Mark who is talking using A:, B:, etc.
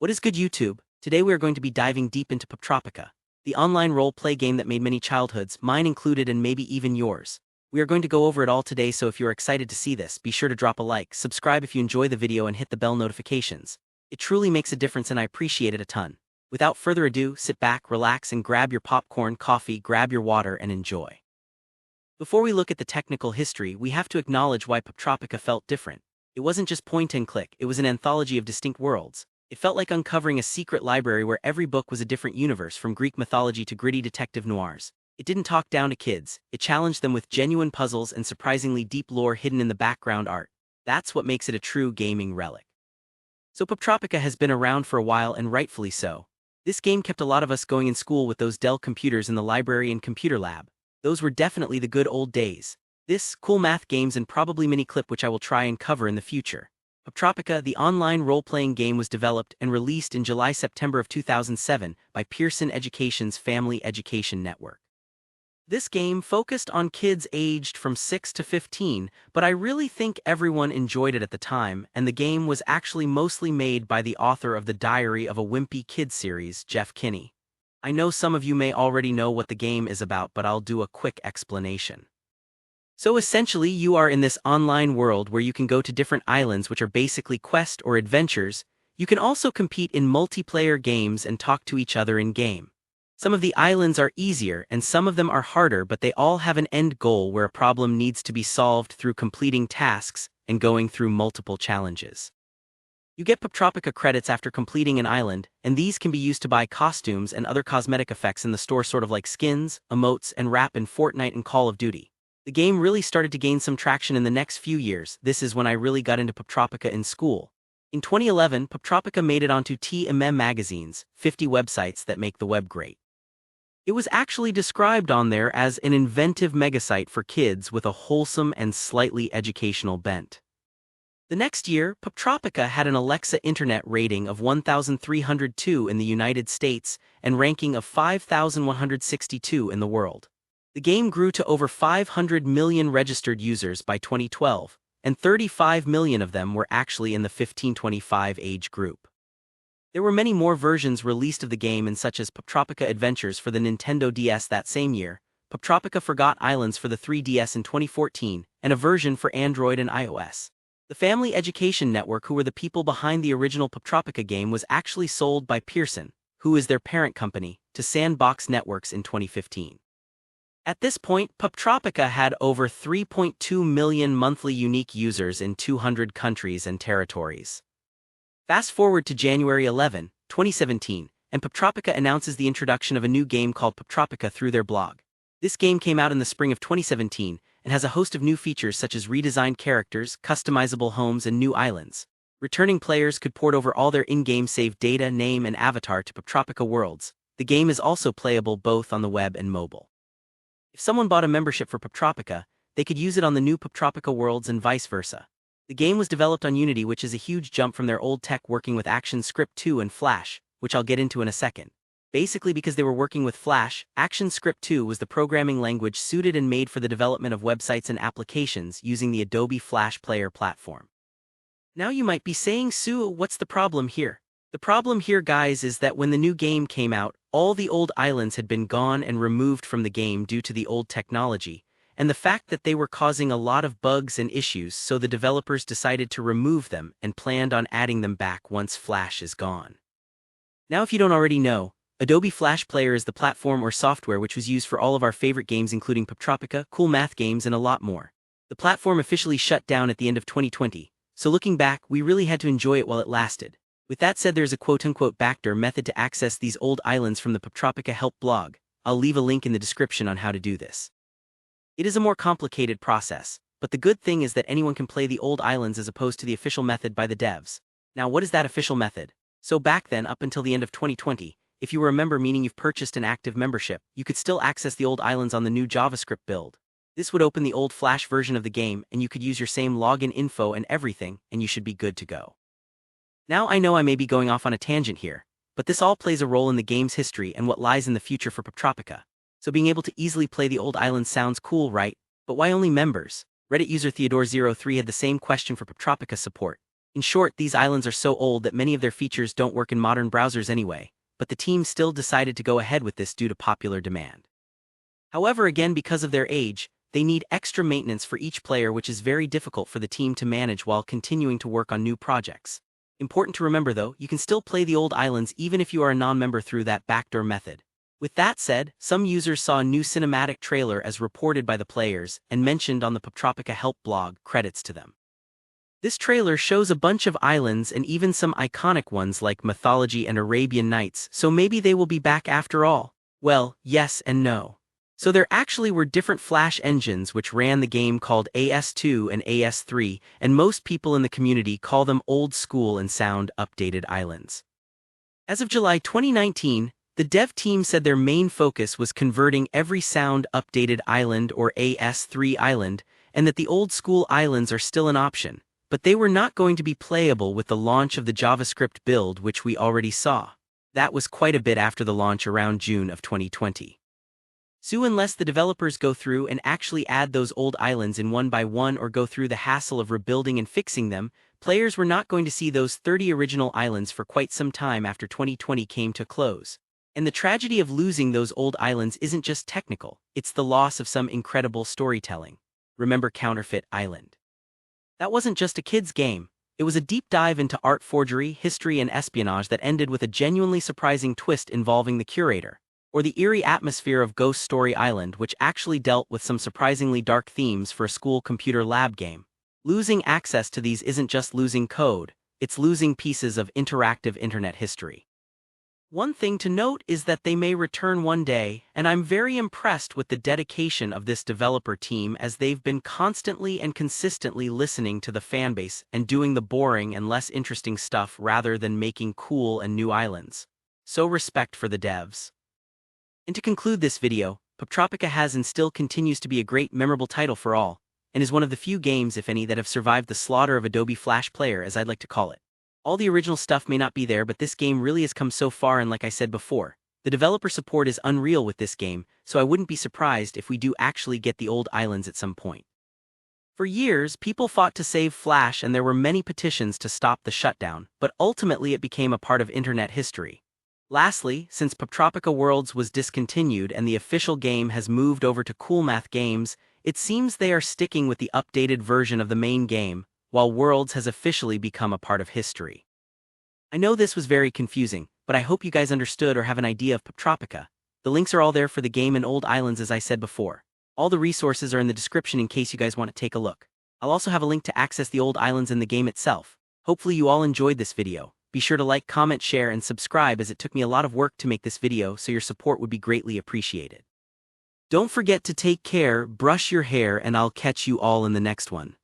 A: What is good, YouTube? Today we are going to be diving deep into Poptropica, the online role-play game that made many childhoods, mine included and maybe even yours. We are going to go over it all today, so if you are excited to see this, be sure to drop a like, subscribe if you enjoy the video and hit the bell notifications. It truly makes a difference and I appreciate it a ton. Without further ado, sit back, relax and grab your popcorn, coffee, grab your water and enjoy. Before we look at the technical history, we have to acknowledge why Poptropica felt different. It wasn't just point and click, it was an anthology of distinct worlds. It felt like uncovering a secret library where every book was a different universe, from Greek mythology to gritty detective noirs. It didn't talk down to kids, it challenged them with genuine puzzles and surprisingly deep lore hidden in the background art. That's what makes it a true gaming relic. So Poptropica has been around for a while, and rightfully so. This game kept a lot of us going in school with those Dell computers in the library and computer lab. Those were definitely the good old days. This, cool math games and probably miniclip, which I will try and cover in the future. Poptropica, the online role-playing game, was developed and released in July-September of 2007 by Pearson Education's Family Education Network. This game focused on kids aged from 6 to 15, but I really think everyone enjoyed it at the time, and the game was actually mostly made by the author of the Diary of a Wimpy Kid series, Jeff Kinney. I know some of you may already know what the game is about, but I'll do a quick explanation. So essentially, you are in this online world where you can go to different islands, which are basically quests or adventures. You can also compete in multiplayer games and talk to each other in-game. Some of the islands are easier and some of them are harder, but they all have an end goal where a problem needs to be solved through completing tasks and going through multiple challenges. You get Poptropica credits after completing an island, and these can be used to buy costumes and other cosmetic effects in the store, sort of like skins, emotes, and wrap in Fortnite and Call of Duty. The game really started to gain some traction in the next few years. This is when I really got into Poptropica in school. In 2011, Poptropica made it onto TMM magazine's 50 websites that make the web great. It was actually described on there as an inventive megasite for kids with a wholesome and slightly educational bent. The next year, Poptropica had an Alexa internet rating of 1,302 in the United States and ranking of 5,162 in the world. The game grew to over 500 million registered users by 2012, and 35 million of them were actually in the 15-25 age group. There were many more versions released of the game, such as Poptropica Adventures for the Nintendo DS that same year, Poptropica Forgot Islands for the 3DS in 2014, and a version for Android and iOS. The Family Education Network, who were the people behind the original Poptropica game, was actually sold by Pearson, who is their parent company, to Sandbox Networks in 2015. At this point, Poptropica had over 3.2 million monthly unique users in 200 countries and territories. Fast forward to January 11, 2017, and Poptropica announces the introduction of a new game called Poptropica through their blog. This game came out in the spring of 2017 and has a host of new features such as redesigned characters, customizable homes, and new islands. Returning players could port over all their in-game saved data, name, and avatar to Poptropica worlds. The game is also playable both on the web and mobile. If someone bought a membership for Poptropica, they could use it on the new Poptropica worlds and vice versa. The game was developed on Unity, which is a huge jump from their old tech working with ActionScript 2 and Flash, which I'll get into in a second. Basically, because they were working with Flash, ActionScript 2 was the programming language suited and made for the development of websites and applications using the Adobe Flash Player platform. Now you might be saying, Sue, what's the problem here? The problem here, guys, is that when the new game came out, all the old islands had been gone and removed from the game due to the old technology, and the fact that they were causing a lot of bugs and issues, so the developers decided to remove them and planned on adding them back once Flash is gone. Now, if you don't already know, Adobe Flash Player is the platform or software which was used for all of our favorite games, including Poptropica, Cool Math Games, and a lot more. The platform officially shut down at the end of 2020, so looking back, we really had to enjoy it while it lasted. With that said, there's a quote-unquote backdoor method to access these old islands from the Poptropica help blog. I'll leave a link in the description on how to do this. It is a more complicated process, but the good thing is that anyone can play the old islands as opposed to the official method by the devs. Now, what is that official method? So back then, up until the end of 2020, if you were a member, meaning you've purchased an active membership, you could still access the old islands on the new JavaScript build. This would open the old Flash version of the game, and you could use your same login info and everything, and you should be good to go. Now, I know I may be going off on a tangent here, but this all plays a role in the game's history and what lies in the future for Poptropica. So being able to easily play the old islands sounds cool, right? But why only members? Reddit user Theodore03 had the same question for Poptropica support. In short, these islands are so old that many of their features don't work in modern browsers anyway, but the team still decided to go ahead with this due to popular demand. However, again, because of their age, they need extra maintenance for each player, which is very difficult for the team to manage while continuing to work on new projects. Important to remember though, you can still play the old islands even if you are a non-member through that backdoor method. With that said, some users saw a new cinematic trailer as reported by the players and mentioned on the Poptropica help blog, credits to them. This trailer shows a bunch of islands and even some iconic ones like Mythology and Arabian Nights, so maybe they will be back after all. Well, yes and no. So there actually were different Flash engines which ran the game called AS2 and AS3, and most people in the community call them old school and sound updated islands. As of July 2019, the dev team said their main focus was converting every sound updated island or AS3 island, and that the old school islands are still an option, but they were not going to be playable with the launch of the JavaScript build which we already saw. That was quite a bit after the launch around June of 2020. So unless the developers go through and actually add those old islands in one by one or go through the hassle of rebuilding and fixing them, players were not going to see those 30 original islands for quite some time after 2020 came to close. And the tragedy of losing those old islands isn't just technical, it's the loss of some incredible storytelling. Remember Counterfeit Island? That wasn't just a kid's game, it was a deep dive into art forgery, history and espionage that ended with a genuinely surprising twist involving the curator. Or the eerie atmosphere of Ghost Story Island, which actually dealt with some surprisingly dark themes for a school computer lab game. Losing access to these isn't just losing code, it's losing pieces of interactive internet history. One thing to note is that they may return one day, and I'm very impressed with the dedication of this developer team as they've been constantly and consistently listening to the fanbase and doing the boring and less interesting stuff rather than making cool and new islands. So respect for the devs. And to conclude this video, Poptropica has and still continues to be a great memorable title for all, and is one of the few games, if any, that have survived the slaughter of Adobe Flash Player, as I'd like to call it. All the original stuff may not be there, but this game really has come so far, and like I said before, the developer support is unreal with this game, so I wouldn't be surprised if we do actually get the old islands at some point. For years, people fought to save Flash and there were many petitions to stop the shutdown, but ultimately it became a part of internet history. Lastly, since Poptropica Worlds was discontinued and the official game has moved over to coolmathgames, it seems they are sticking with the updated version of the main game, while Worlds has officially become a part of history. I know this was very confusing, but I hope you guys understood or have an idea of Poptropica. The links are all there for the game and old islands as I said before. All the resources are in the description in case you guys want to take a look. I'll also have a link to access the old islands in the game itself. Hopefully you all enjoyed this video. Be sure to like, comment, share, and subscribe as it took me a lot of work to make this video, so your support would be greatly appreciated. Don't forget to take care, brush your hair, and I'll catch you all in the next one.